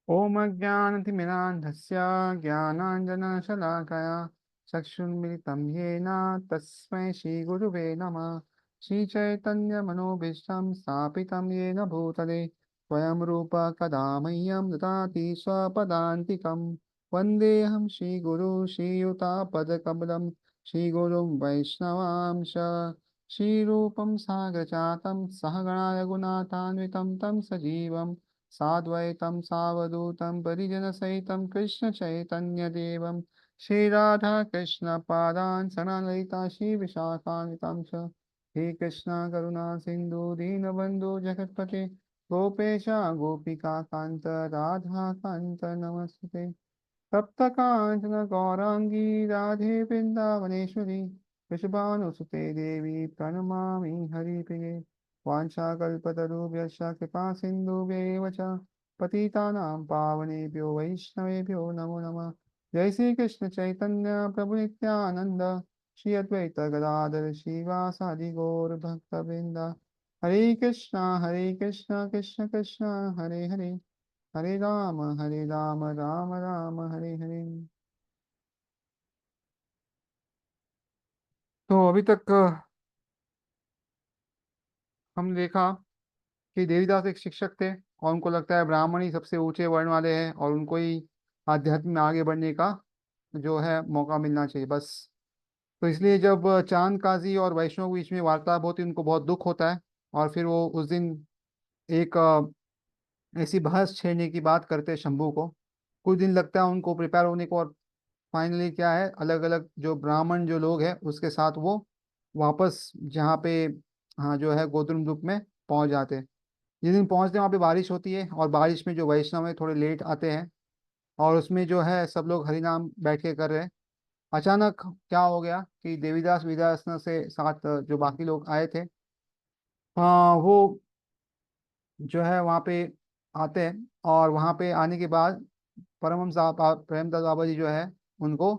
ॐ अज्ञानतिमिरान्धस्य ज्ञानाञ्जनशलाकया चक्षुन्मिलितं येन तस्मै श्रीगुरुवे नमः। श्रीचैतन्यमनोभीष्टं स्थापितं येन भूतले स्वयं रूप कदा मह्यं ददाति स्वपदान्तिकं। वन्देऽहं श्रीगुरु श्रीयुतापदकमलं श्रीगुरुं वैष्णवांश श्रीरूपं साग्रजातं सहगणा रघुनाथान्वितं तं सजीवम् साद्वैतं सावधूतं परिजनसहितं कृष्णचैतन्यदेवं श्रीराधा कृष्णपादान् सनलिता श्रीविशाखान्वितां च। हे कृष्ण करुणा सिन्धु दीनबन्धु जगत्पते गोपेश गोपिका कान्त राधा कान्त नमस्ते। तप्तकाञ्चन गौराङ्गी राधे वृन्दावनेश्वरी वृषभानुसुते देवी प्रणमामि हरिप्रिये। वाञ्छाकल्पतरुभ्यश्च कृपा सिन्धुभ्येव च पतितानां पावनेभ्यो वैष्णवेभ्यो नमो नमः। जय श्री कृष्ण चैतन्य प्रभु नित्यानंद श्री अद्वैत गदाधर श्रीवासादि गौर भक्तवृंद। हरे कृष्णा कृष्ण कृष्ण हरे हरे, हरे राम राम राम हरे हरे। तो अभी तक हम देखा कि देवीदास एक शिक्षक थे और उनको लगता है ब्राह्मण ही सबसे ऊंचे वर्ण वाले हैं और उनको ही आध्यात्म में आगे बढ़ने का जो है मौका मिलना चाहिए बस। तो इसलिए जब चांद काजी और वैष्णव के बीच में वार्तालाप होती है उनको बहुत दुख होता है और फिर वो उस दिन एक ऐसी बहस छेड़ने की बात करते हैं शंभू को। कुछ दिन लगता है उनको प्रिपेयर होने को और फाइनली क्या है, अलग अलग जो ब्राह्मण जो लोग हैं उसके साथ वो वापस जहाँ पे, हाँ जो है गोद्रुम ग्रुप में पहुंच जाते हैं। जिस दिन पहुंचते हैं वहाँ पे बारिश होती है और बारिश में जो वैष्णव है थोड़े लेट आते हैं और उसमें जो है सब लोग हरिनाम बैठ के कर रहे हैं। अचानक क्या हो गया कि देवीदास विदास से साथ जो बाकी लोग आए थे, हाँ वो जो है वहाँ पे आते हैं और वहाँ पे आने के बाद परमहंस प्रेमदास बाबा जी जो है उनको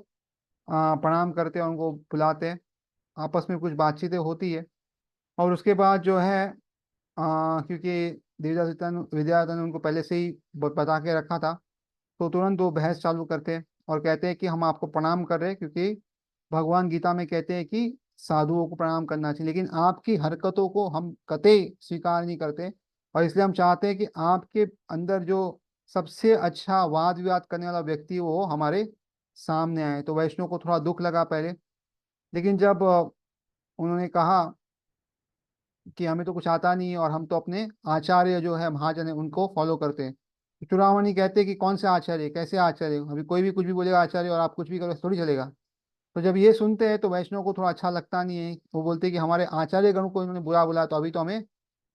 प्रणाम करते हैं और उनको बुलाते हैं। आपस में कुछ बातचीतें होती है और उसके बाद जो है क्योंकि देवदास विद्याधर ने उनको पहले से ही बता के रखा था, तो तुरंत वो बहस चालू करते हैं और कहते हैं कि हम आपको प्रणाम कर रहे हैं क्योंकि भगवान गीता में कहते हैं कि साधुओं को प्रणाम करना चाहिए, लेकिन आपकी हरकतों को हम कतई स्वीकार नहीं करते और इसलिए हम चाहते हैं कि आपके अंदर जो सबसे अच्छा वाद विवाद करने वाला व्यक्ति है, वो हमारे सामने आए। तो वैष्णव को थोड़ा दुख लगा पहले, लेकिन जब उन्होंने कहा कि हमें तो कुछ आता नहीं है और हम तो अपने आचार्य जो है महाजन है उनको फॉलो करते हैं। तो चूड़ामणि कहते हैं कि कौन से आचार्य, कैसे आचार्य, अभी कोई भी कुछ भी बोलेगा आचार्य और आप कुछ भी करो थोड़ी चलेगा। तो जब ये सुनते हैं तो वैष्णव को थोड़ा अच्छा लगता नहीं है, वो बोलते हैं कि हमारे आचार्य गण को इन्होंने बुरा बोला तो अभी तो हमें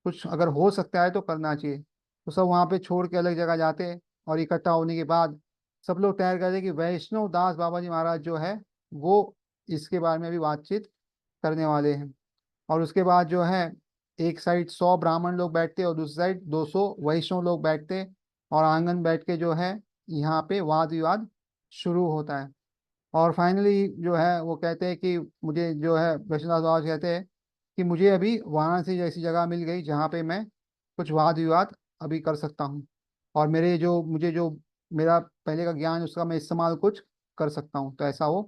कुछ अगर हो सकता है तो करना चाहिए। तो सब वहाँ पे छोड़ के अलग जगह जाते हैं और इकट्ठा होने के बाद सब लोग तैयार करते हैं कि वैष्णव दास बाबा जी महाराज जो है वो इसके बारे में अभी बातचीत करने वाले हैं। और उसके बाद जो है एक साइड 100 ब्राह्मण लोग बैठते और दूसरी साइड 200 वैष्णव लोग बैठते और आंगन बैठ के जो है यहाँ पे वाद विवाद शुरू होता है। और फाइनली जो है वो कहते हैं कि मुझे जो है वैष्णव बाबा कहते हैं कि मुझे अभी वाराणसी जैसी जगह मिल गई जहाँ पे मैं कुछ वाद विवाद अभी कर सकता हूँ और मेरे जो मुझे जो मेरा पहले का ज्ञान है, उसका मैं इस्तेमाल कुछ कर सकता हूँ। तो ऐसा वो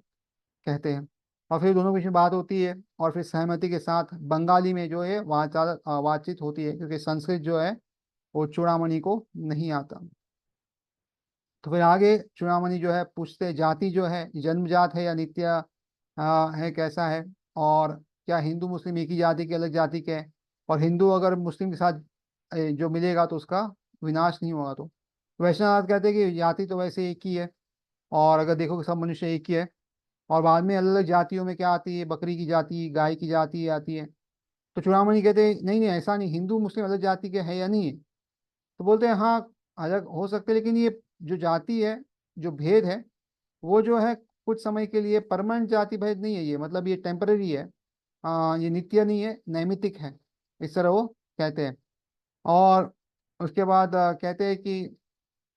कहते हैं और फिर दोनों के बीच में बात होती है और फिर सहमति के साथ बंगाली में जो है बातचीत होती है क्योंकि संस्कृत जो है वो चूड़ामणि को नहीं आता। तो फिर आगे चूड़ामणि जो है पूछते हैं, जाति जो है जन्मजात है या नित्य है, कैसा है, और क्या हिंदू मुस्लिम एक ही जाति के अलग जाति के हैं, और हिंदू अगर मुस्लिम के साथ जो मिलेगा तो उसका विनाश नहीं होगा। तो वैष्णवनाथ कहते हैं कि जाति तो वैसे एक ही है और अगर देखो कि सब मनुष्य एक ही है, और बाद में अलग अलग जातियों में क्या आती है, बकरी की जाति, गाय की जाति आती है। तो चूड़ामणि कहते हैं नहीं नहीं ऐसा नहीं, हिंदू मुस्लिम अलग जाति के है या नहीं है। तो बोलते हैं हाँ अलग हो सकते हैं, लेकिन ये जो जाति है, जो भेद है, वो जो है कुछ समय के लिए, परमानेंट जाति भेद नहीं है ये, मतलब ये टेम्पररी है। ये नित्य नहीं है, नैमित्तिक है, इस तरह वो कहते हैं। और उसके बाद कहते हैं कि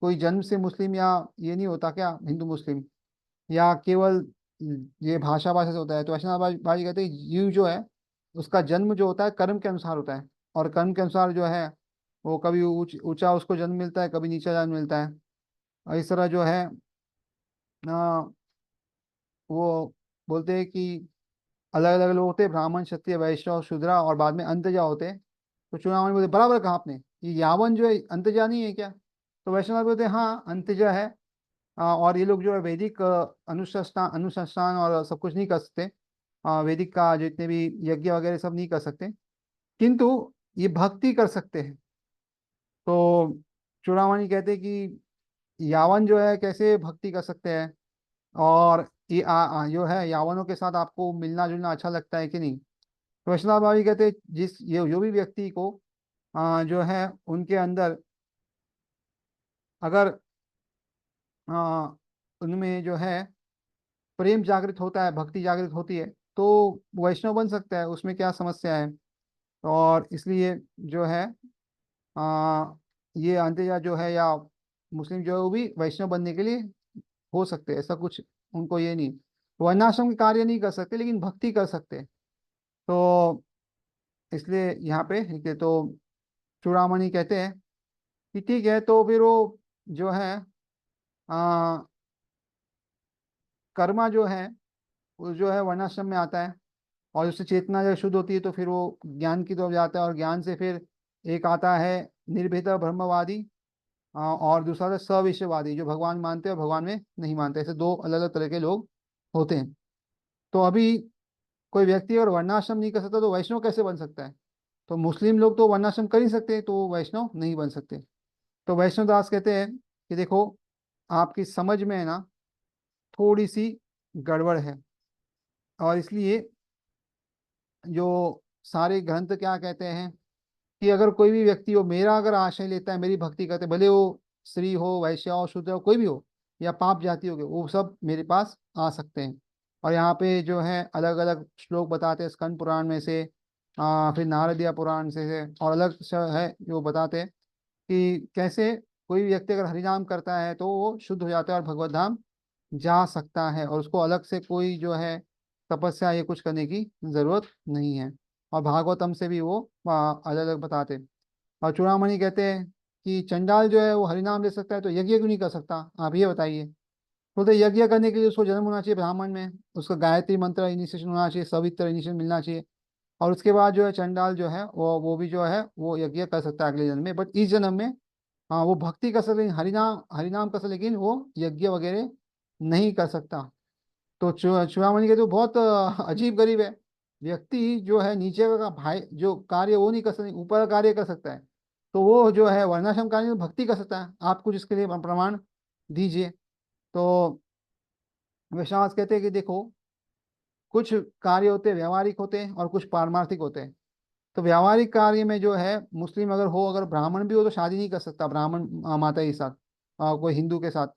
कोई जन्म से मुस्लिम या ये नहीं होता क्या हिंदू मुस्लिम, या केवल ये भाषा भाषा से होता है। तो वैष्णव भाई कहते हैं जीव जो है उसका जन्म जो होता है कर्म के अनुसार होता है और कर्म के अनुसार जो है वो कभी ऊंचा उसको जन्म मिलता है, कभी नीचा जन्म मिलता है। और इस तरह जो है आ, वो बोलते हैं कि अलग अलग लोग होते हैं, ब्राह्मण क्षत्रिय वैश्य और शूद्रा, और बाद में अंतजा होते हैं। तो चूड़ामणि बोलते बराबर कहा आपने, ये यावन जो है अंतजा नहीं है क्या? तो वैष्णव बोलते हैं हाँ अंतजा है। और ये लोग जो है वैदिक अनुष्ठान और सब कुछ नहीं कर सकते। वैदिक का जितने भी यज्ञ वगैरह सब नहीं कर सकते, किंतु ये भक्ति कर सकते हैं। तो चूड़ामणि कहते हैं कि यावन जो है कैसे भक्ति कर सकते हैं, और ये जो है यावनों के साथ आपको मिलना जुलना अच्छा लगता है कि नहीं? तो वैष्णव भावी कहते हैं जिस ये जो भी व्यक्ति को जो है उनके अंदर अगर आ, उनमें जो है प्रेम जागृत होता है, भक्ति जागृत होती है, तो वैष्णव बन सकता है, उसमें क्या समस्या है? और इसलिए जो है आ, ये अंतर्जात जो है या मुस्लिम जो है वो भी वैष्णव बनने के लिए हो सकते हैं, ऐसा कुछ उनको ये नहीं। वर्णाश्रम के कार्य नहीं कर सकते लेकिन भक्ति कर सकते हैं। तो इसलिए यहाँ पे लिखे तो चूड़ामणि कहते हैं कि ठीक है, तो फिर वो जो है आ, कर्मा जो है वो जो है वर्णाश्रम में आता है, और उससे चेतना जब शुद्ध होती है तो फिर वो ज्ञान की तरफ जाता है, और ज्ञान से फिर एक आता है निर्भेद ब्रह्मवादी, और दूसरा था सविषयवादी, जो भगवान मानते हैं और भगवान में नहीं मानते। ऐसे दो अलग अलग तरह के लोग होते हैं। तो अभी कोई व्यक्ति अगर वर्णाश्रम नहीं कर सकता तो वैष्णव कैसे बन सकता है? तो मुस्लिम लोग तो वर्णाश्रम कर ही सकते हैं, तो वो वैष्णव नहीं बन सकते। तो वैष्णव दास कहते हैं कि देखो, आपकी समझ में है ना थोड़ी सी गड़बड़ है, और इसलिए जो सारे ग्रंथ क्या कहते हैं कि अगर कोई भी व्यक्ति हो, मेरा अगर आश्रय लेता है, मेरी भक्ति करते, भले वो स्त्री हो, वैश्य हो, शूद्र हो, कोई भी हो, या पाप जाति हो गए, वो सब मेरे पास आ सकते हैं। और यहाँ पे जो है अलग अलग श्लोक बताते हैं, स्कंद पुराण में से, फिर नारदीय पुराण से और अलग से है जो बताते हैं कि कैसे कोई भी व्यक्ति अगर हरिनाम करता है तो वो शुद्ध हो जाता है और भगवत धाम जा सकता है, और उसको अलग से कोई जो है तपस्या ये कुछ करने की जरूरत नहीं है। और भागवतम से भी वो अलग अलग बताते हैं। और चूड़ामणि कहते हैं कि चंडाल जो है वो हरिनाम ले सकता है तो यज्ञ क्यों नहीं कर सकता? आप ये बताइए। बोलते यज्ञ करने के लिए उसको जन्म होना चाहिए ब्राह्मण में, उसका गायत्री मंत्र इनिशिएशन होना चाहिए, सवित्र इनिशिएशन मिलना चाहिए, और उसके बाद जो है चंडाल जो है वो भी जो है वो यज्ञ कर सकता है अगले जन्म में। बट इस जन्म में हाँ वो भक्ति कर सकते, लेकिन हरिनाम हरिनाम कर सकते, लेकिन वो यज्ञ वगैरह नहीं कर सकता। तो चूड़ामणि के तो बहुत अजीब गरीब है। व्यक्ति जो है नीचे का भाई जो कार्य वो नहीं कर सकता, ऊपर का कार्य कर सकता है, तो वो जो है वर्णाश्रम कार्य में भक्ति कर सकता है। आप कुछ इसके लिए प्रमाण दीजिए। तो विश्वास कहते हैं कि देखो, कुछ कार्य होते हैं व्यावहारिक होते हैं और कुछ पारमार्थिक होते हैं। तो व्यावहारिक कार्य में जो है मुस्लिम अगर हो, अगर ब्राह्मण भी हो तो शादी नहीं कर सकता ब्राह्मण माता के साथ, कोई हिंदू के साथ।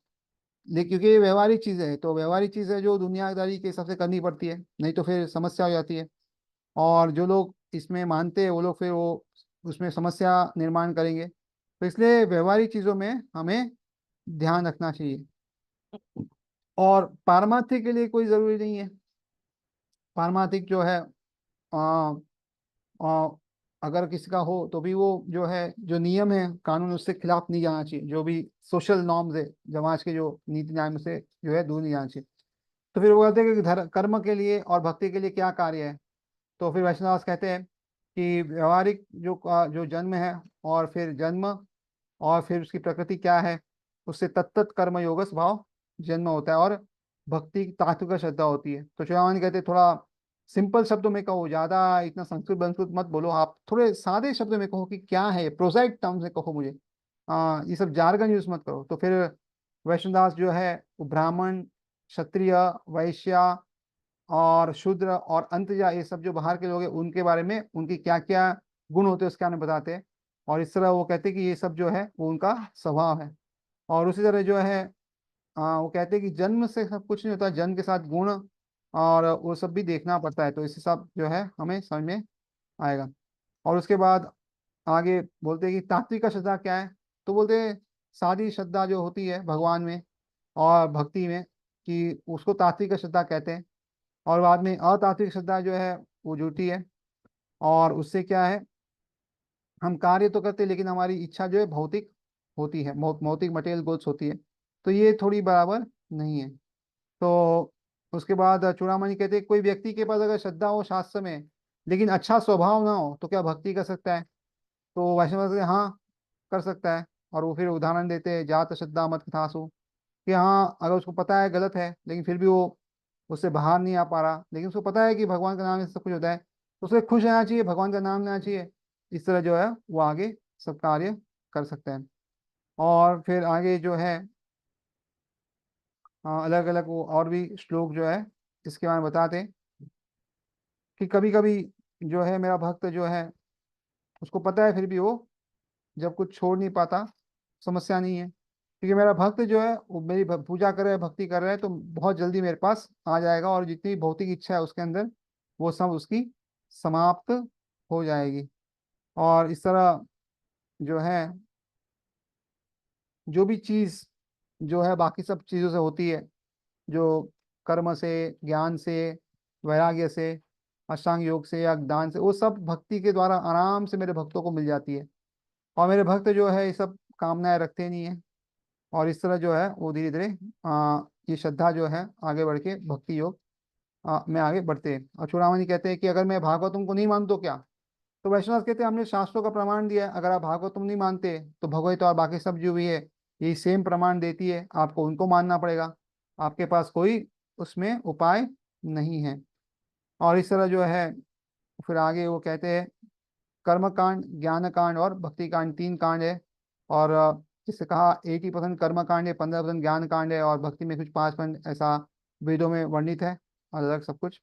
लेकिन क्योंकि ये व्यवहारिक चीज़ है, तो व्यवहारिक चीज़ है जो दुनियादारी के हिसाब से करनी पड़ती है, नहीं तो फिर समस्या हो जाती है। और जो लोग इसमें मानते हैं वो लोग फिर वो उसमें समस्या निर्माण करेंगे। तो इसलिए व्यवहारिक चीज़ों में हमें ध्यान रखना चाहिए, और पारमार्थिक के लिए कोई ज़रूरी नहीं है। पारमार्थिक जो है आ, आ, अगर किसी का हो तो भी वो जो है जो नियम है कानून उससे खिलाफ नहीं जाना चाहिए, जो भी सोशल नॉर्म्स है समाज के जो नीति नियम से जो है दूर नहीं जाना चाहिए। तो फिर वो कहते हैं कि कर्म के लिए और भक्ति के लिए क्या कार्य है? तो फिर वैष्णवदास कहते हैं कि व्यवहारिक जो जन्म है, और फिर जन्म, और फिर उसकी प्रकृति क्या है, उससे तत्त कर्म योग स्वभाव जन्म होता है, और भक्ति तात्विक श्रद्धा होती है। तो चुनावानी कहते हैं थोड़ा सिंपल शब्दों में कहो, ज्यादा इतना संस्कृत संस्कृत मत बोलो, आप थोड़े सादे शब्दों में कहो कि क्या है, प्रोजाइक टर्म्स में कहो मुझे। ये सब जार्गन यूज मत करो। तो फिर वैष्णवदास जो है वो ब्राह्मण, क्षत्रिय, वैश्य और शूद्र और अंतजा, ये सब जो बाहर के लोग हैं उनके बारे में, उनके क्या क्या गुण होते हैं उसके बारे में बताते हैं। और इस तरह वो कहते हैं कि ये सब जो है वो उनका स्वभाव है। और उसी तरह जो है वो कहते हैं कि जन्म से सब कुछ नहीं होता, जन्म के साथ गुण और वो सब भी देखना पड़ता है। तो इस हिसाब जो है हमें समझ में आएगा। और उसके बाद आगे बोलते हैं कि तात्विक का श्रद्धा क्या है? तो बोलते हैं सादी श्रद्धा जो होती है भगवान में और भक्ति में, कि उसको तात्विक श्रद्धा कहते हैं। और बाद में अतात्विक श्रद्धा जो है वो झूठी है, और उससे क्या है, हम कार्य तो करते हैं लेकिन हमारी इच्छा जो है भौतिक होती है, भौतिक मटेरियल गोल्स होती है। तो ये थोड़ी बराबर नहीं है। तो उसके बाद चूड़ामणि कहते हैं कोई व्यक्ति के पास अगर श्रद्धा हो शास्त्र में लेकिन अच्छा स्वभाव ना हो तो क्या भक्ति कर सकता है? तो वैष्णव कहते हैं, हाँ कर सकता है। और वो फिर उदाहरण देते हैं, जात श्रद्धा मत कथासु, कि हाँ अगर उसको पता है गलत है लेकिन फिर भी वो उससे बाहर नहीं आ पा रहा, लेकिन उसको पता है कि भगवान का नाम से सब कुछ होता है, तो उसे खुश रहना चाहिए, भगवान का नाम लेना चाहिए। इस तरह जो है वो आगे सब कार्य कर सकते हैं। और फिर आगे जो है अलग अलग वो और भी श्लोक जो है इसके बारे में बताते हैं कि कभी कभी जो है मेरा भक्त जो है उसको पता है फिर भी वो जब कुछ छोड़ नहीं पाता, समस्या नहीं है, क्योंकि मेरा भक्त जो है वो मेरी पूजा कर रहा है, भक्ति कर रहा है, तो बहुत जल्दी मेरे पास आ जाएगा और जितनी भौतिक इच्छा है उसके अंदर वो सब उसकी समाप्त हो जाएगी। और इस तरह जो है जो भी चीज जो है बाकी सब चीजों से होती है, जो कर्म से, ज्ञान से, वैराग्य से, अष्टांग योग से या दान से, वो सब भक्ति के द्वारा आराम से मेरे भक्तों को मिल जाती है। और मेरे भक्त जो है ये सब कामनाएं रखते नहीं है। और इस तरह जो है वो धीरे धीरे ये श्रद्धा जो है आगे बढ़ के भक्ति योग में आगे बढ़ते हैं। और चूड़ामणि कहते हैं कि अगर मैं भागवतम को नहीं मानता तो क्या? तो वैष्णव कहते हैं हमने शास्त्रों का प्रमाण दिया है, अगर आप भागवतम नहीं मानते तो भगवत और बाकी सब जो भी है यही सेम प्रमाण देती है, आपको उनको मानना पड़ेगा, आपके पास कोई उसमें उपाय नहीं है। और इस तरह जो है फिर आगे वो कहते हैं कर्म कांड, ज्ञान कांड और भक्ति कांड, तीन कांड है। और जिससे कहा 80% कर्म कांड है, 15% ज्ञान कांड है, और भक्ति में कुछ 5% ऐसा वेदों में वर्णित है, अलग अलग सब कुछ।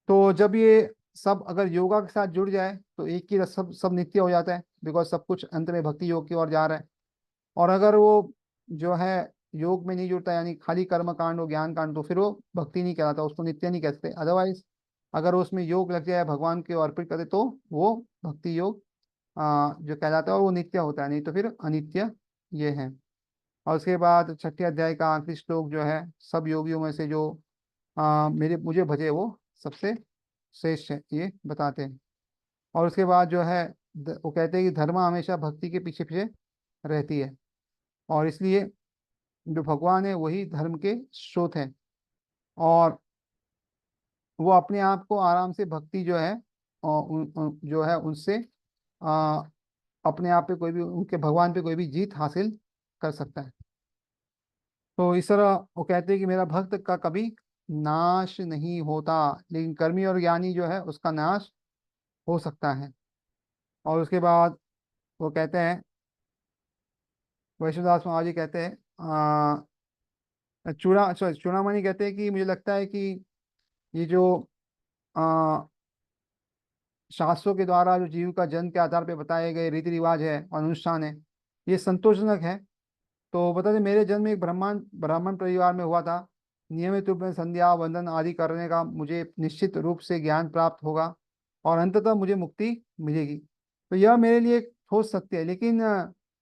तो जब ये सब अगर योगा के साथ जुड़ जाए तो एक ही सब सब नित्य हो जाता है, बिकॉज सब कुछ अंत में भक्ति योग की ओर जा रहा है। और अगर वो जो है योग में नहीं जुड़ता यानी खाली कर्म कांड हो, ज्ञान कांड, तो फिर वो भक्ति नहीं कहलाता, उसको नित्य नहीं कहते। अदरवाइज अगर उसमें योग लग जाए भगवान को अर्पित करे तो वो भक्ति योग जो कहलाता है और वो नित्य होता है, नहीं तो फिर अनित्य ये है। और उसके बाद छठे अध्याय का आखिरी श्लोक जो है सब योगियों में से जो मेरे मुझे भजे वो सबसे श्रेष्ठ है, ये बताते हैं। और उसके बाद जो है वो कहते हैं कि धर्म हमेशा भक्ति के पीछे पीछे रहती है, और इसलिए जो भगवान है वही धर्म के स्रोत हैं। और वो अपने आप को आराम से भक्ति जो है और जो है उनसे आ, अपने आप पे कोई भी उनके भगवान पे कोई भी जीत हासिल कर सकता है। तो इस तरह वो कहते हैं कि मेरा भक्त का कभी नाश नहीं होता, लेकिन कर्मी और ज्ञानी जो है उसका नाश हो सकता है। और उसके बाद वो कहते हैं, वैष्णवदास महाराज जी कहते हैं चूड़ामणि कहते हैं कि मुझे लगता है कि ये जो आ, शास्त्रों के द्वारा जो जीव का जन्म के आधार पर बताए गए रीति रिवाज है और अनुष्ठान है ये संतोषजनक है। तो बता दें मेरे जन्म एक ब्राह्मण ब्राह्मण परिवार में हुआ था। नियमित रूप में संध्या वंदन आदि करने का मुझे निश्चित रूप से ज्ञान प्राप्त होगा और अंततः मुझे मुक्ति मिलेगी। तो यह मेरे लिए एक ठोस सत्य है, लेकिन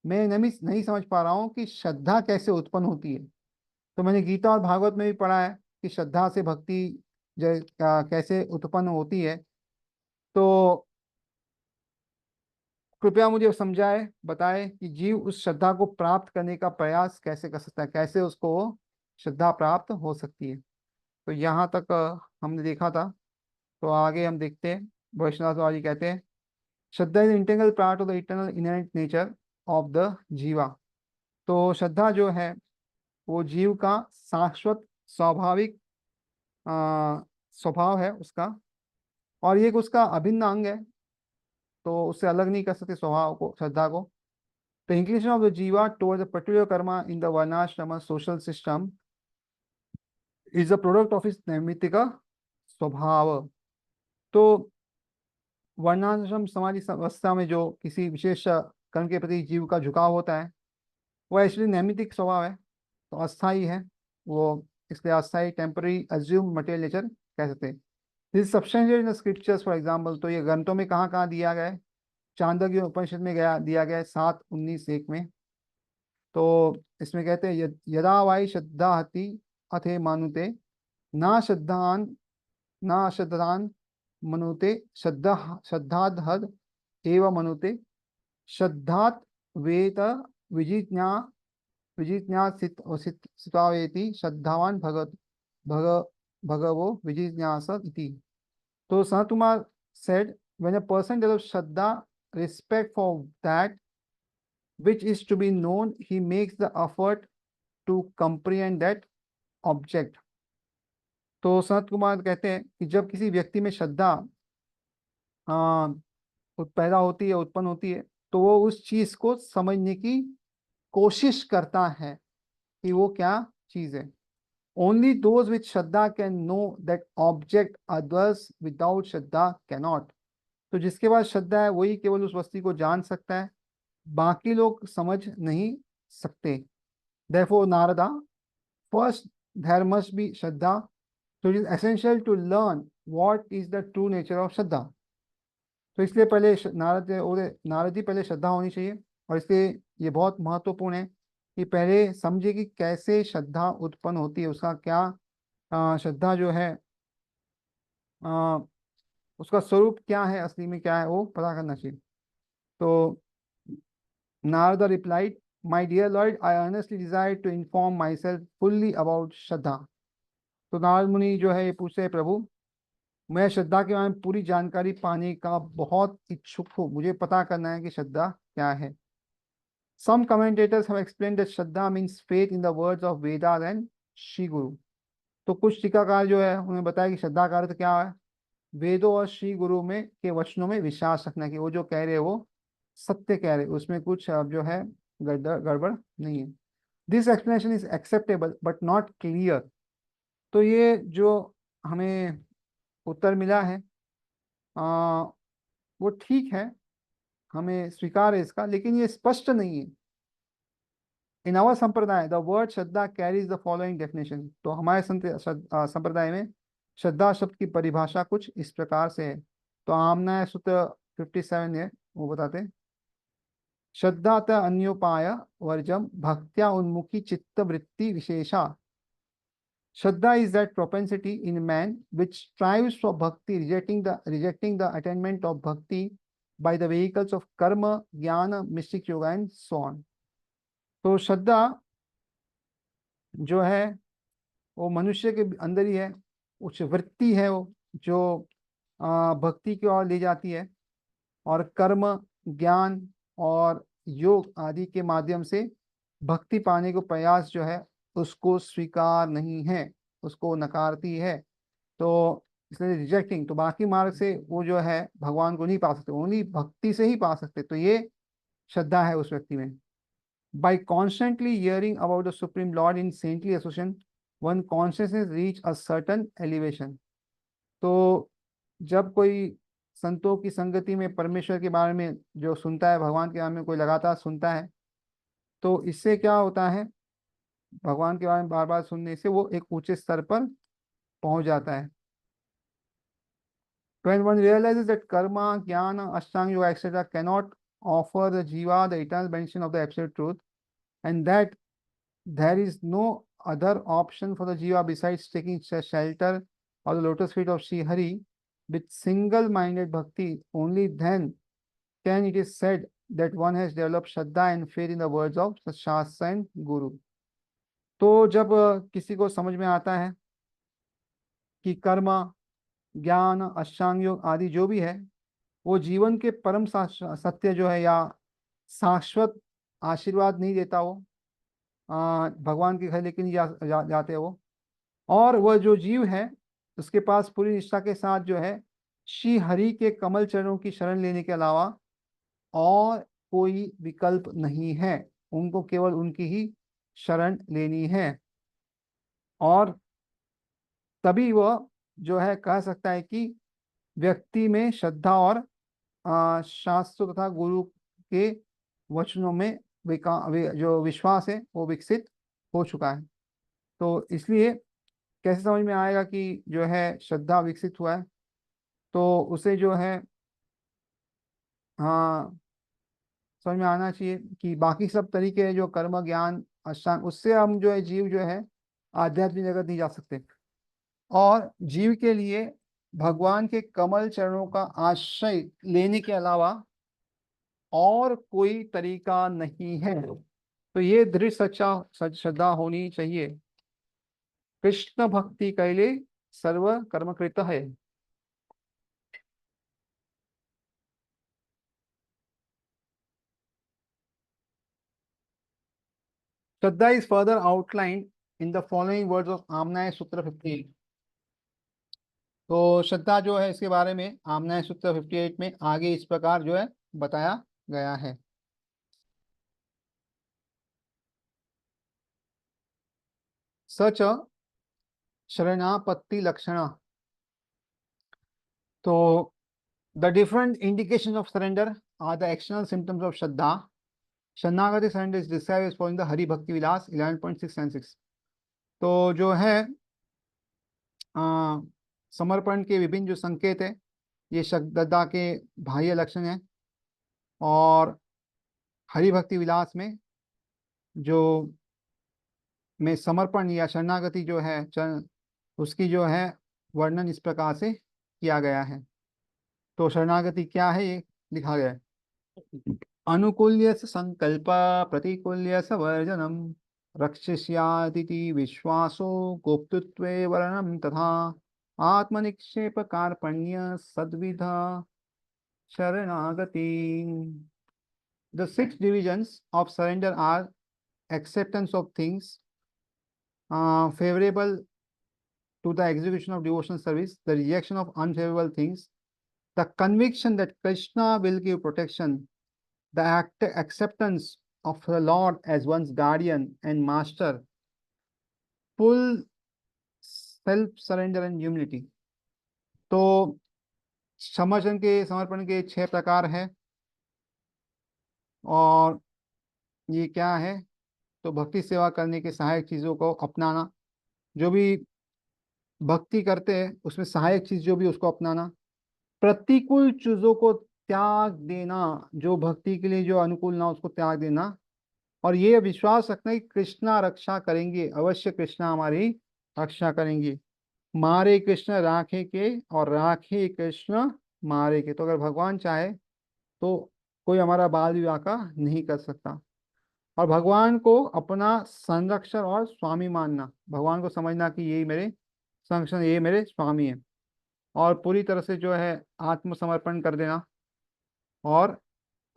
मैं नहीं समझ पा रहा हूँ कि श्रद्धा कैसे उत्पन्न होती है। तो मैंने गीता और भागवत में भी पढ़ा है कि श्रद्धा से भक्ति कैसे उत्पन्न होती है। तो कृपया मुझे समझाए बताए कि जीव उस श्रद्धा को प्राप्त करने का प्रयास कैसे कर सकता है, कैसे उसको श्रद्धा प्राप्त हो सकती है। तो यहाँ तक हमने देखा था। तो आगे हम देखते हैं। वैष्णव जी कहते हैं shraddha is integral part of the eternal inherent nature of the jiva. तो श्रद्धा जो है वो जीव का शाश्वत स्वाभाविक स्वभाव है उसका, और ये एक उसका अभिन्न अंग है, तो उससे अलग नहीं कर सकते स्वभाव को, श्रद्धा को। The inclination of the jiva towards a particular karma in the varnashrama social system is a product of its नैमित्तिक स्वभाव। तो वर्णाश्रम समाज अवस्था में जो किसी विशेष कर्म के प्रति जीव का झुकाव होता है वो एक्चुअली नैमित्तिक स्वभाव है, तो अस्थाई है वो, इसलिए अस्थाई टेम्पररी अज्यूम मटेरियल नेचर कह सकते हैं। This substantial in scriptures for example, तो ये ग्रंथों में कहाँ कहाँ दिया गया है? चांदोग्य उपनिषद में दिया गया है 7:19-1 में। तो इसमें कहते हैं यदा वाई श्रद्धा हति अथे मानुते ना श्रद्धान ना श्रद्धान मनुते श्रद्धा श्रद्धाद हद एव मनुते श्रद्धात वेत विजिज्ञा सितावेति श्रद्धावान भगत भग भगवो विजिज्ञास इति. तो Sanat said, when a person develops Shraddha, respect for that which is to be known, he makes the effort to comprehend that object. तो सनत कुमार कहते हैं कि जब किसी व्यक्ति में श्रद्धा पैदा होती है, उत्पन्न होती है, तो वो उस चीज को समझने की कोशिश करता है कि वो क्या चीज है. Only those with Shraddha can know that object, others without Shraddha cannot. तो जिसके पास श्रद्धा है वही केवल उस वस्तु को जान सकता है, बाकी लोग समझ नहीं सकते. Therefore, Narada, first there must be Shraddha. So it is essential to learn what is the true nature of Shraddha. तो इसलिए पहले नारद जी पहले श्रद्धा होनी चाहिए, और इसलिए ये बहुत महत्वपूर्ण है कि पहले समझे कि कैसे श्रद्धा उत्पन्न होती है, उसका क्या श्रद्धा जो है उसका स्वरूप क्या है, असली में क्या है, वो पता करना चाहिए. तो Narada replied, "My dear Lord, I earnestly desire to inform myself fully about Shraddha." तो नारद मुनि जो है ये पूछते हैं, प्रभु मैं श्रद्धा के बारे में पूरी जानकारी पाने का बहुत इच्छुक हूँ, मुझे पता करना है कि श्रद्धा क्या है. Some commentators have explained that Shraddha means faith in the words of Vedas and Shri Guru. तो कुछ टीकाकार जो है उन्हें बताया कि श्रद्धा का अर्थ क्या है, वेदों और श्री गुरु में के वचनों में विश्वास रखना, कि वो जो कह रहे हैं वो सत्य कह रहे, उसमें कुछ जो है गड़बड़ नहीं है. This explanation is acceptable but not clear. तो ये जो हमें उत्तर मिला है वो ठीक है, हमें स्वीकार है इसका, लेकिन ये स्पष्ट नहीं है. इन आवर संप्रदाय the word Shraddha carries the following definition. तो हमारे संप्रदाय में श्रद्धा शब्द की परिभाषा कुछ इस प्रकार से है. तो आमना सूत्र 57 है, वो बताते हैं. श्रद्धात अन्योपाय वर्जम भक्त्या उन्मुखी चित्त वृत्ति विशेषा. Shraddha is that propensity in man which strives for bhakti, rejecting the attainment of bhakti by the vehicles of karma, jnana, mystic yoga and so on. तो श्रद्धा जो है वो मनुष्य के अंदर ही है, उच्च वृत्ति है वो जो भक्ति की ओर ले जाती है, और कर्म, ज्ञान और योग आदि के माध्यम से भक्ति पाने को प्रयास जो है उसको स्वीकार नहीं है, उसको नकारती है. तो इसलिए रिजेक्टिंग, तो बाकी मार्ग से वो जो है भगवान को नहीं पा सकते, ओनली भक्ति से ही पा सकते. तो ये श्रद्धा है उस व्यक्ति में. By constantly hearing about the supreme lord incessantly association one consciousness reach a certain elevation. तो जब कोई संतों की संगति में परमेश्वर के बारे में जो सुनता है, भगवान के बारे में कोई लगातार सुनता है, तो इससे क्या होता है, भगवान के बारे में बार बार सुनने से वो एक ऊंचे स्तर पर पहुंच जाता है. When one realizes that karma, jnana, ashtanga yoga, etc. cannot offer the jiva the eternal benediction of the absolute truth, and that there is no other option for the jiva besides taking shelter of the lotus feet of Sri Hari with single-minded bhakti, only then can it is said that one has developed Shraddha and faith in the words of Shastra and Guru. तो जब किसी को समझ में आता है कि कर्म, ज्ञान, अष्टांग योग आदि जो भी है वो जीवन के परम सत्य जो है या शाश्वत आशीर्वाद नहीं देता, वो भगवान के घर लेकिन जाते हैं वो, और वह जो जीव है उसके पास पूरी निष्ठा के साथ जो है श्री हरि के कमल चरणों की शरण लेने के अलावा और कोई विकल्प नहीं है, उनको केवल उनकी ही शरण लेनी है. और तभी वह जो है कह सकता है कि व्यक्ति में श्रद्धा और शास्त्र तथा गुरु के वचनों में जो विश्वास है वो विकसित हो चुका है. तो इसलिए कैसे समझ में आएगा कि जो है श्रद्धा विकसित हुआ है, तो उसे जो है समझ में आना चाहिए कि बाकी सब तरीके जो कर्म, ज्ञान, अष्टांग, उससे हम जो है जीव जो है आध्यात्मिक जगत नहीं जा सकते, और जीव के लिए भगवान के कमल चरणों का आश्रय लेने के अलावा और कोई तरीका नहीं है. तो ये दृढ़ सच्चा श्रद्धा होनी चाहिए। कृष्ण भक्ति कैले सर्व कर्मकृत है। Shraddha is further outline in the following words of Amnaya Sutra 58। तो श्रद्धा जो है इसके बारे में आमनाय सूत्र 58 में आगे इस प्रकार जो है बताया गया है। सच शरणापत्ति लक्षण। तो the different indication of surrender are the external symptoms of shraddha. Sharanagati surrender is described as following the Hari Bhakti Vilasa 11.696। तो जो है समर्पण के विभिन्न जो संकेत है ये श्रद्धा के बाह्य लक्षण है। और हरि भक्ति विलास में जो में समर्पण या शरणागति जो है उसकी जो है वर्णन इस प्रकार से किया गया है। तो शरणागति क्या है ये लिखा गया है। अनुकूल्य संकल्प प्रतिकूल्य वर्जनम रक्षिष्यादिति विश्वासो गुप्तत्वे वर्णम तथा आत्मनिक्षेप कार्पण्य सद्विधा शरणागति। The six divisions of surrender are acceptance of things favorable to the execution of devotional service, the rejection of unfavorable things, the conviction that Krishna will give protection, the acceptance of the Lord as one's guardian and master, full self-surrender and humility। तो समर्पण के 6 प्रकार हैं। और ये क्या है, तो भक्ति सेवा करने के सहायक चीजों को अपनाना, जो भी भक्ति करते हैं उसमें सहायक चीज जो भी उसको अपनाना, प्रतिकूल चीजों को त्याग देना, जो भक्ति के लिए जो अनुकूल ना उसको त्याग देना, और ये विश्वास रखना कि कृष्णा रक्षा करेंगे, अवश्य कृष्णा हमारी रक्षा करेंगे। मारे कृष्ण राखे के और राखे कृष्ण मारे के। तो अगर भगवान चाहे तो कोई हमारा बाल विवाह का नहीं कर सकता। और भगवान को अपना संरक्षण और स्वामी मानना, भगवान को समझना कि यही मेरे संरक्षण, ये मेरे स्वामी है, और पूरी तरह से जो है आत्मसमर्पण कर देना। और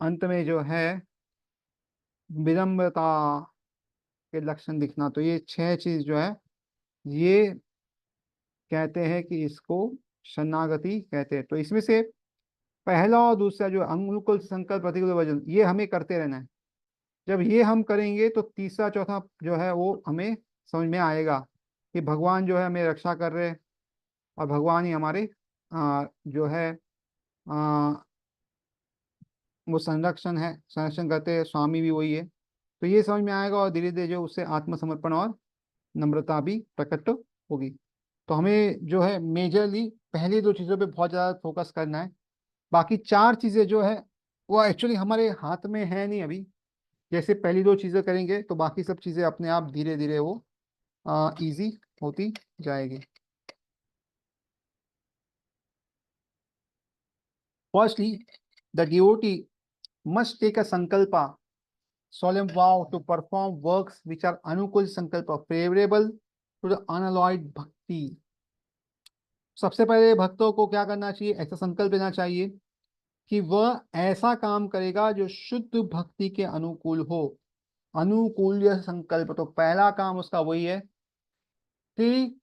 अंत में जो है विनम्रता के लक्षण दिखना। तो ये 6 चीज जो है ये कहते हैं कि इसको शरणागति कहते हैं। तो इसमें से पहला और दूसरा जो अनुकूल संकल्प प्रतिकूल वर्जन, ये हमें करते रहना है। जब ये हम करेंगे तो तीसरा चौथा जो है वो हमें समझ में आएगा कि भगवान जो है हमें रक्षा कर रहे हैं, और भगवान ही हमारे जो है वो संरक्षण करते हैं, स्वामी भी वही है। तो ये समझ में आएगा और धीरे धीरे जो उससे आत्मसमर्पण और नम्रता भी प्रकट होगी। तो हमें जो है मेजरली पहली 2 चीज़ों पे बहुत ज़्यादा फोकस करना है। बाकी 4 चीज़ें जो है वो एक्चुअली हमारे हाथ में है नहीं अभी। जैसे पहली 2 चीज़ें करेंगे तो बाकी सब चीज़ें अपने आप धीरे धीरे वो इजी होती जाएगी। Firstly the devotee must take a sankalpa, solemn vow to perform works which are anukul sankalpa, favorable to the unalloyed bhakti। सबसे पहले भक्तों को क्या करना चाहिए, ऐसा संकल्प लेना चाहिए कि वह ऐसा काम करेगा जो शुद्ध भक्ति के अनुकूल हो। अनुकूल संकल्प, तो पहला काम उसका वही है कि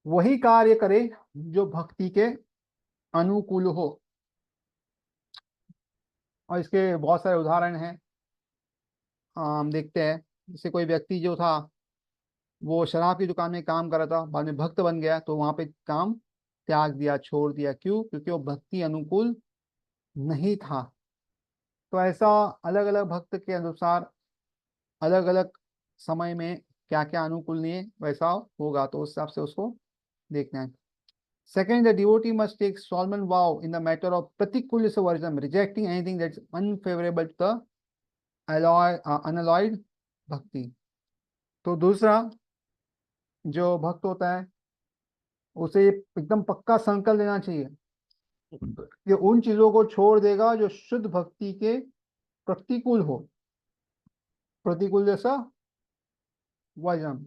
वही कार्य करे जो भक्ति के अनुकूल हो। और इसके बहुत सारे उदाहरण हैं, हम देखते हैं। जैसे कोई व्यक्ति जो था वो शराब की दुकान में काम कर रहा था, बाद में भक्त बन गया तो वहां पे काम त्याग दिया, छोड़ दिया। क्यों? क्योंकि वो भक्ति अनुकूल नहीं था। तो ऐसा अलग अलग भक्त के अनुसार अलग अलग समय में क्या क्या अनुकूल नहीं है वैसा होगा, तो उस हिसाब से उसको देखना है। Second, the devotee must take solemn vow in the matter of pratikul varjanam, rejecting anything that's unfavorable to the unalloyed bhakti। तो दूसरा जो भक्त होता है उसे एकदम पक्का संकल्प लेना चाहिए कि उन चीजों को छोड़ देगा जो शुद्ध भक्ति के प्रतिकूल हो। प्रतिकूल स वजम।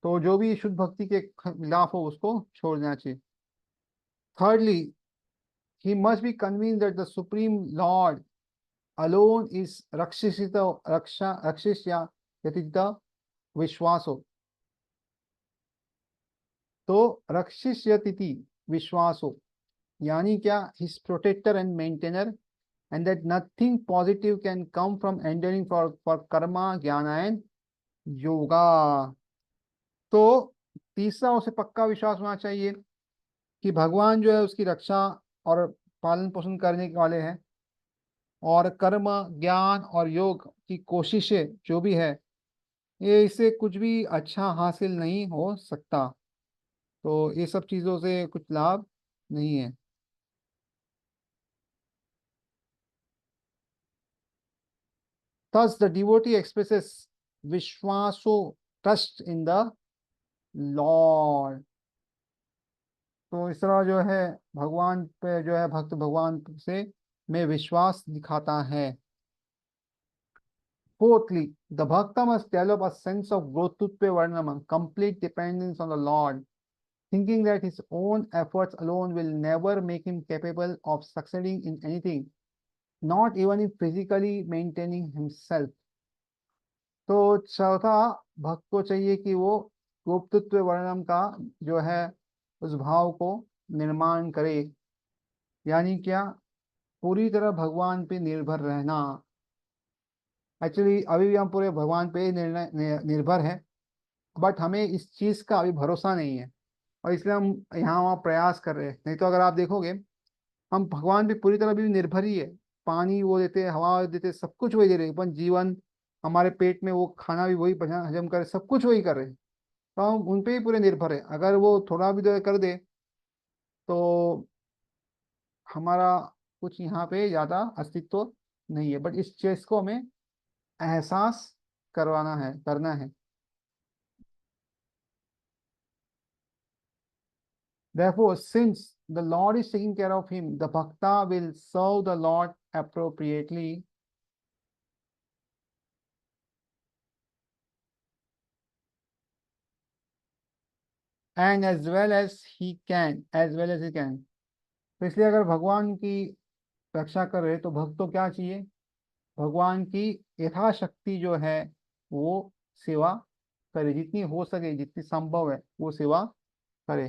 तो जो भी शुद्ध भक्ति के खिलाफ हो उसको छोड़ देना चाहिए। Thirdly, he must be convinced that the supreme lord alone is rakshishita raksha rakshishya yatita विश्वासो। तो रक्षिष्यतिथि विश्वासो यानी क्या, his protector and maintainer, and that nothing positive can come from endeavouring for karma jnana and yoga. तो तीसरा, उसे पक्का विश्वास होना चाहिए कि भगवान जो है उसकी रक्षा और पालन पोषण करने वाले हैं, और कर्म ज्ञान और योग की कोशिशें जो भी है, ये इससे कुछ भी अच्छा हासिल नहीं हो सकता। तो ये सब चीज़ों से कुछ लाभ नहीं है। Thus the devotee expresses vishvaso trust in the Lord. तो इस तरह जो है भगवान पे जो है भक्त भगवान से में विश्वास दिखाता है। Fourthly, the bhakta must develop a sense of grotutve varnam, complete dependence on the Lord, thinking that his own efforts alone will never make him capable of succeeding in anything, not even in physically maintaining himself। तो चौथा, भक्त को चाहिए कि वो गोप्तत्व वर्णम का जो है उस भाव को निर्माण करे, यानी क्या, पूरी तरह भगवान पे निर्भर रहना। एक्चुअली अभी भी हम पूरे भगवान पे ही निर्भर है, बट हमें इस चीज का अभी भरोसा नहीं है, और इसलिए हम यहाँ वहाँ प्रयास कर रहे हैं। नहीं तो अगर आप देखोगे, हम भगवान पे पूरी तरह भी निर्भर ही है। पानी वो देते, हवा देते, सब कुछ वही दे रहे, अपन जीवन, हमारे पेट में वो खाना भी वही हजम करे, सब कुछ वही कर रहे हैं। तो हम उन पे ही पूरे निर्भर है। अगर वो थोड़ा भी कर दे तो हमारा कुछ यहाँ पे ज्यादा अस्तित्व नहीं है। बट इस चीज को हमें एहसास करवाना है, करना है। Therefore, since the Lord is taking care of him, the bhakta will serve the Lord appropriately, and as well as he can। तो इसलिए अगर भगवान की रक्षा कर रहे तो भक्त को क्या चाहिए, भगवान की यथाशक्ति जो है वो सेवा करे, जितनी हो सके, जितनी संभव है वो सेवा करे।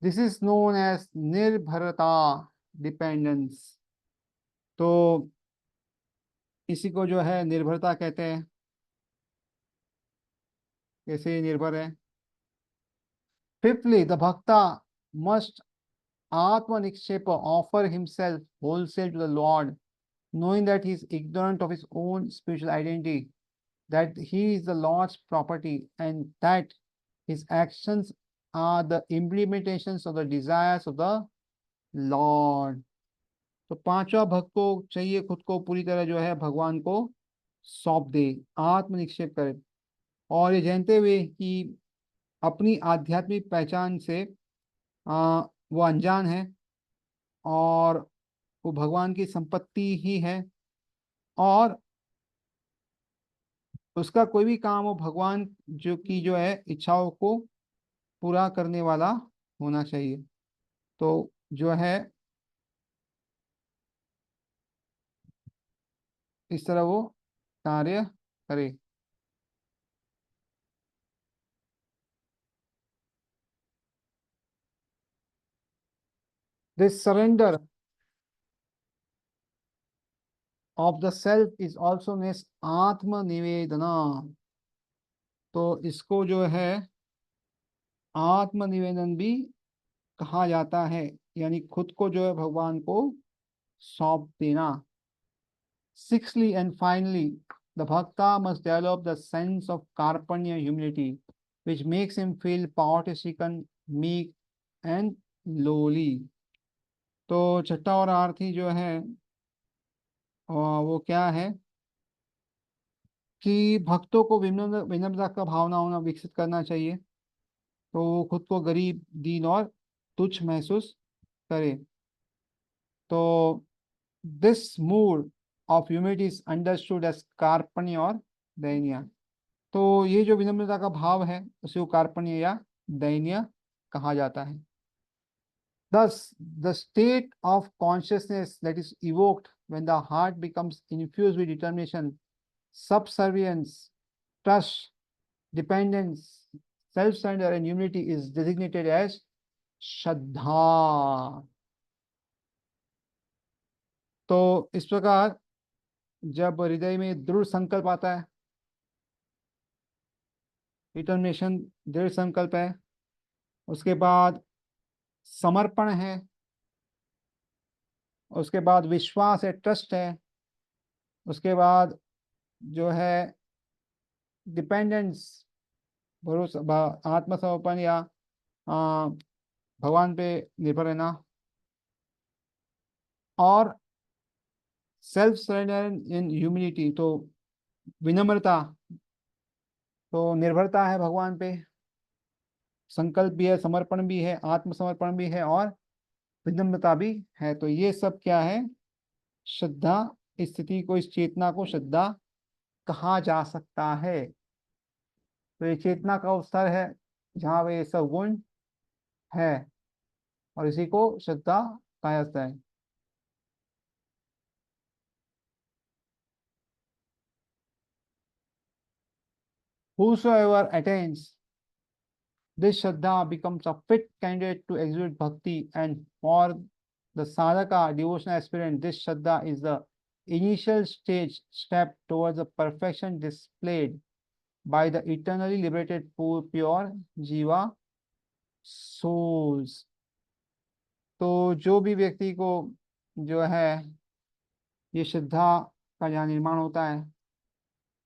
दिस इज नोन एज निर्भरता, डिपेंडेंस। तो इसी को जो है निर्भरता कहते हैं। कैसे निर्भर है। Fifthly, the bhakta must atmanikshepa, offer himself wholesale to the Lord, knowing that he is ignorant of his own spiritual identity, that he is the Lord's property, and that his actions are the implementations of the desires of the Lord। तो पांचवा, भक्त को चाहिए खुद को पूरी तरह जो है भगवान को सौंप दे, आत्मनिक्षेप करे, और ये जानते हुए कि अपनी आध्यात्मिक पहचान से वो अनजान है, और वो भगवान की संपत्ति ही है, और उसका कोई भी काम हो भगवान जो की जो है इच्छाओं को पूरा करने वाला होना चाहिए। तो जो है इस तरह वो कार्य करे। This surrender of the self is also नेस आत्मनिवेदना। तो इसको जो है आत्मनिवेदन भी कहा जाता है, यानी खुद को जो है भगवान को सौंप देना। Sixthly and finally, the bhakta must develop the sense of karpanya humility, which makes him feel poverty-stricken, meek and lowly। तो छठा और आरती जो है वो क्या है कि भक्तों को विनम्रता का भावना होना विकसित करना चाहिए, तो वो खुद को गरीब, दीन और तुच्छ महसूस करे। तो this mood of humility is understood as karpanya or दयनीय। तो ये जो विनम्रता का भाव है उसे वो कार्पण्य या दयनीय कहा जाता है। Thus, the state of consciousness that is evoked when the heart becomes infused with determination, subservience, trust, dependence, self-surrender, and humility is designated as श्रद्धा। तो इस प्रकार जब हृदय में दृढ़ संकल्प आता है, डिटर्मिनेशन दृढ़ संकल्प है, उसके बाद समर्पण है, उसके बाद विश्वास है, ट्रस्ट है, उसके बाद जो है डिपेंडेंस, भरोसा, आत्मसमर्पण या भगवान पे निर्भर रहना, और सेल्फ सरेंडर इन ह्यूमिलिटी, तो विनम्रता, तो निर्भरता है भगवान पे, संकल्प भी है, समर्पण भी है, आत्मसमर्पण भी है और विनम्रता भी है। तो ये सब क्या है? श्रद्धा। इस स्थिति को, इस चेतना को श्रद्धा कहा जा सकता है। तो ये चेतना का स्तर है जहाँ वे सब गुण है, और इसी को श्रद्धा कहा जाता है। Whosoever attains this Shraddha becomes a fit candidate to execute bhakti, and for the sadhaka, devotional aspirant, this Shraddha is the initial stage step towards the perfection displayed by the eternally liberated pure jiva souls। तो जो भी व्यक्ति को जो है ये श्रद्धा का जहाँ निर्माण होता है,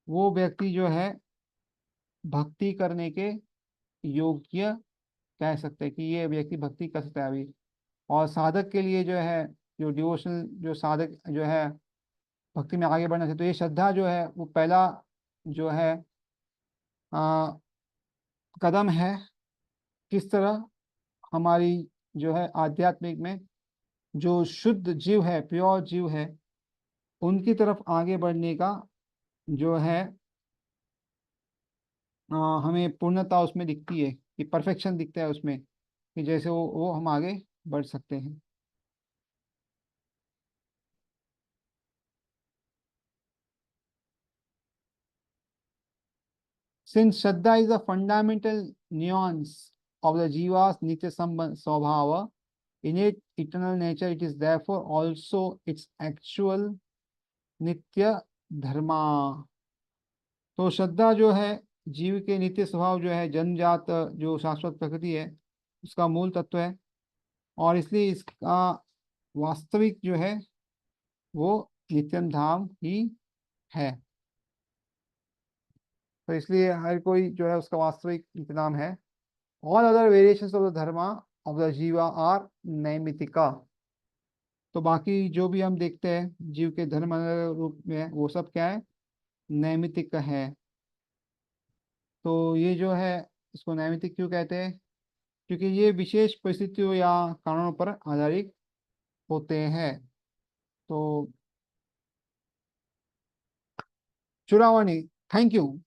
वो व्यक्ति जो है भक्ति करने के योग्य कह सकते हैं कि ये व्यक्ति भक्ति कर सकता है अभी। और साधक के लिए जो है, जो डिवोशनल, जो साधक जो है भक्ति में आगे बढ़ना चाहिए, तो ये श्रद्धा जो है वो पहला जो है आ, कदम है। किस तरह हमारी जो है आध्यात्मिक में जो शुद्ध जीव है, प्योर जीव है, उनकी तरफ आगे बढ़ने का जो है हमें पूर्णता उसमें दिखती है, कि परफेक्शन दिखता है उसमें, कि जैसे वो हम आगे बढ़ सकते हैं। Since Shraddha is a fundamental nuance of the Jiva's Nitya Swabhava, innate eternal nature, it is therefore also its actual Nitya Dharma। तो श्रद्धा जो है जीव के नित्य स्वभाव जो है, जन्मजात जो शाश्वत प्रकृति है, उसका मूल तत्व है, और इसलिए इसका वास्तविक जो है वो नित्यम धाम ही है। तो इसलिए हर कोई जो है उसका वास्तविक नित्य नाम है। All other variations of the dharma of the jiva are नैमितिका। तो बाकी जो भी हम देखते हैं जीव के धर्म रूप में, वो सब क्या है? नैमितिक है। तो ये जो है, इसको नैमितिक क्यों कहते हैं? क्योंकि ये विशेष परिस्थितियों या कारणों पर आधारित होते हैं। तो Churavani, thank you.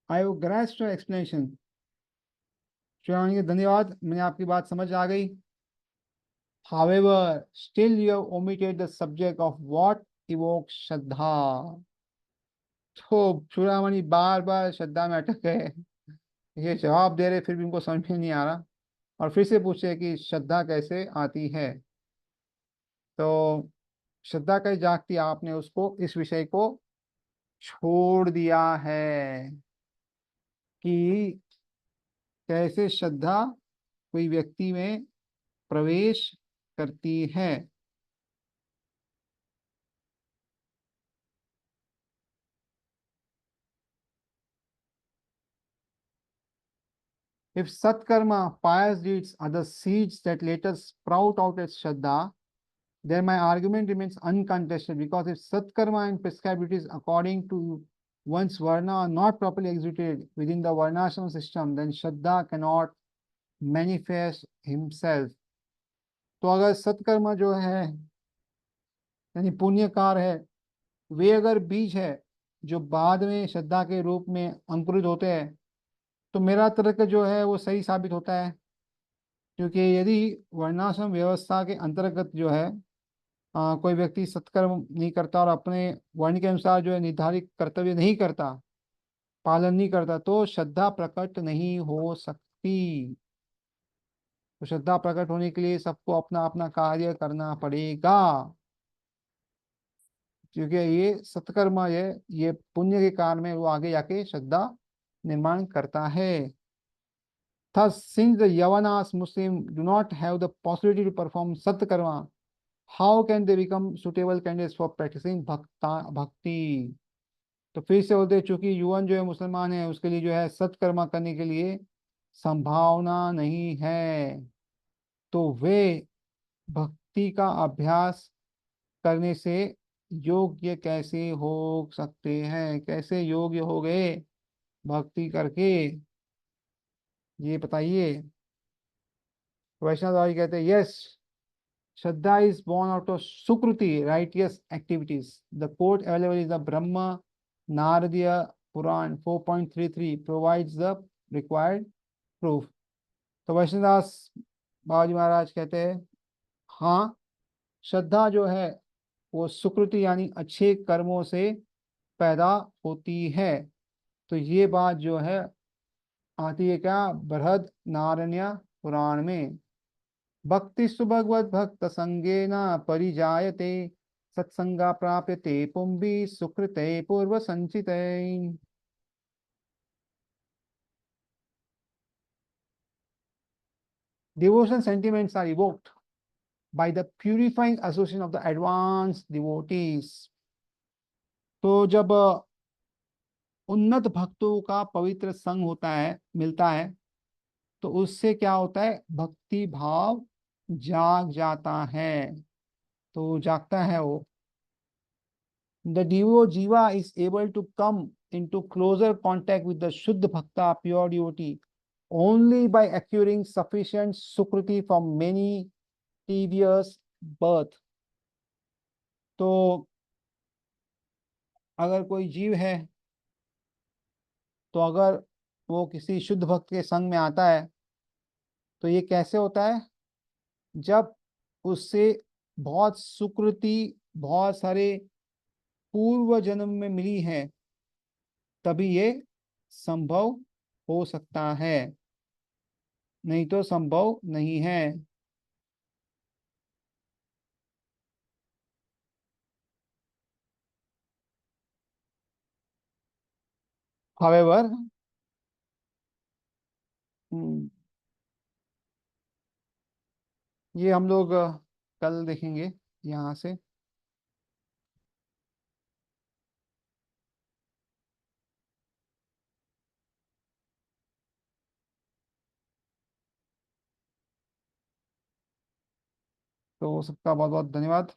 I have grasped your explanation. Churavani, धन्यवाद, मैंने आपकी बात समझ आ गई। However, still you have omitted the subject of what evokes Shraddha। तो चूड़ामणि बार बार श्रद्धा में अटक गए, ये जवाब दे रहे फिर भी उनको समझ में नहीं आ रहा, और फिर से पूछे कि श्रद्धा कैसे आती है। तो श्रद्धा कैसे जागती, आपने उसको, इस विषय को छोड़ दिया है कि कैसे श्रद्धा कोई व्यक्ति में प्रवेश करती है। If Satkarma, pious deeds, are the seeds that later sprout out as Shraddha, then my argument remains uncontested, because if Satkarma and prescribed duties according to one's Varna are not properly executed within the Varnashram system, then Shraddha cannot manifest himself। तो अगर सत्कर्म जो है यानी पुण्य कार्य है, वे अगर बीज है जो बाद में श्रद्धा के रूप में अंकुरित होते हैं, तो मेरा तर्क जो है वो सही साबित होता है। क्योंकि यदि वर्णाश्रम व्यवस्था के अंतर्गत जो है कोई व्यक्ति सत्कर्म नहीं करता और अपने वर्ण के अनुसार जो है निर्धारित कर्तव्य नहीं करता, पालन नहीं करता, तो श्रद्धा प्रकट नहीं हो सकती। तो श्रद्धा प्रकट होने के लिए सबको अपना अपना कार्य करना पड़ेगा। क्योंकि ये सत्कर्म, ये पुण्य के कारण में वो आगे जाके श्रद्धा निर्माण करता है। Thus, since the Yavanas Muslim do not have the possibility to perform Satkarma, how can they become suitable candidates for practicing भक्ति? तो फिर से बोलते हैं, चूंकि युवन जो है मुसलमान है, उसके लिए जो है सत्कर्मा करने के लिए संभावना नहीं है, तो वे भक्ति का अभ्यास करने से योग्य कैसे हो सकते हैं? कैसे योग्य हो गए भक्ति करके, ये बताइए। वैष्णव द्वारी कहते हैं, yes, Shraddha is born out of Sukriti, righteous activities. The quote available is the Brahma Naradiya Puran 4.33 provides the required proof. तो वैष्णवदास बाबाजी महाराज कहते हैं, हाँ, श्रद्धा जो है वो सुकृति यानी अच्छे कर्मों से पैदा होती है। तो ये बात जो है आती है क्या, बृहद नारण्य पुराण में। भक्तिस्तु भगवत भक्त संगेन परिजायते, सत्संगा प्राप्यते पुंभी सुकृते पूर्व संचिते। Devotion sentiments are evoked by the purifying association of the advanced devotees. तो जब उन्नत भक्तों का पवित्र संग होता है, मिलता है, तो उससे क्या होता है, भक्ति भाव जाग जाता है। तो जागता है वो। The jiva is able to come into closer contact with the Shuddha Bhakta, pure devotee, only by acquiring sufficient Sukriti from many previous birth. तो अगर कोई जीव है, तो अगर वो किसी शुद्ध भक्त के संग में आता है, तो ये कैसे होता है, जब उससे बहुत सुकृति, बहुत सारे पूर्व जन्म में मिली है, तभी ये संभव हो सकता है, नहीं तो संभव नहीं है। However, ये हम लोग कल देखेंगे यहाँ से। तो सबका बहुत बहुत धन्यवाद।